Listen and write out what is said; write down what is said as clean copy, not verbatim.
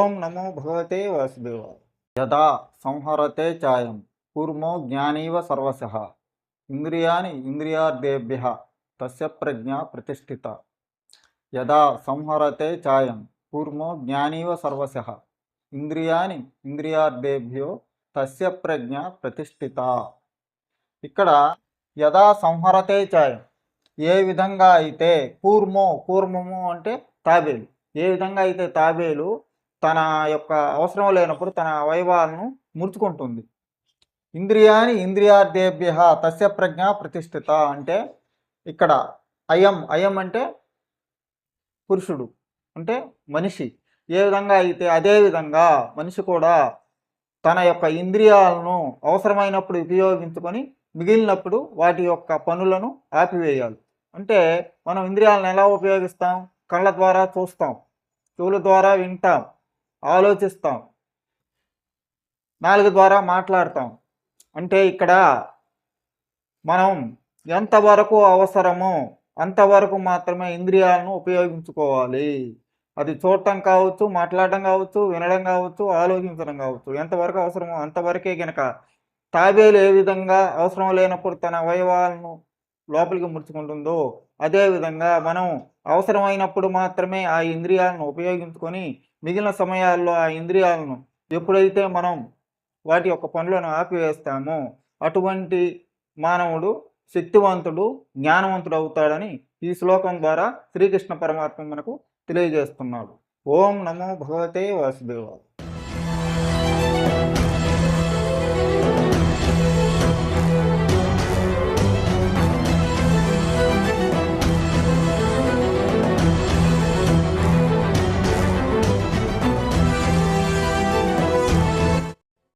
ఓం నమో భగవతే వాసుదేవాయ. యదా సంహరతే చాయం కూర్మో జ్ఞానీవ సర్వశః ఇంద్రియాణి ఇంద్రియార్థేభ్యః తస్య ప్రజ్ఞా ప్రతిష్ఠిత. యదా సంహరతే చాయం కూర్మో జ్ఞానీవ సర్వశః ఇంద్రియాణి ఇంద్రియార్థేభ్యో తస్య ప్రజ్ఞ ప్రతిష్ఠిత. ఇక్కడ యదా సంహరతే చాయం, ఏ విధంగా అయితే కూర్మము అంటే తాబేలు, ఏ విధంగా అయితే తాబేలు తన యొక్క అవసరం లేనప్పుడు తన అవయవాలను ముడుచుకుంటుంది. ఇంద్రియాని ఇంద్రియార్థేభ్య తస్య ప్రజ్ఞ ప్రతిష్ఠిత అంటే ఇక్కడ అయం అంటే పురుషుడు, అంటే మనిషి. ఏ విధంగా అయితే అదే విధంగా మనిషి కూడా తన యొక్క ఇంద్రియాలను అవసరమైనప్పుడు ఉపయోగించుకొని మిగిలినప్పుడు వాటి యొక్క పనులను ఆపివేయాలి. అంటే మనం ఇంద్రియాలను ఎలా ఉపయోగిస్తాం? కళ్ళ ద్వారా చూస్తాం, చెవుల ద్వారా వింటాం, ఆలోచిస్తాం, నాలుగు ద్వారా మాట్లాడతాం. అంటే ఇక్కడ మనం ఎంతవరకు అవసరమో అంతవరకు మాత్రమే ఇంద్రియాలను ఉపయోగించుకోవాలి. అది చూడటం కావచ్చు, మాట్లాడటం కావచ్చు, వినడం కావచ్చు, ఆలోచించడం కావచ్చు. ఎంతవరకు అవసరమో అంతవరకే గనక తాబేలు ఏ విధంగా అవసరం లేనప్పుడు తన అవయవాలను లోపలికి ముడుచుకుంటుందో అదేవిధంగా మనం అవసరమైనప్పుడు మాత్రమే ఆ ఇంద్రియాలను ఉపయోగించుకొని మిగిలిన సమయాల్లో ఆ ఇంద్రియాలను ఎప్పుడైతే మనం వాటి యొక్క పనులను ఆపివేస్తామో అటువంటి మానవుడు శక్తివంతుడు, జ్ఞానవంతుడు అవుతాడని ఈ శ్లోకం ద్వారా శ్రీకృష్ణ పరమాత్మ మనకు తెలియజేస్తున్నాడు. ఓం నమో భగవతే వాసుదేవాయ.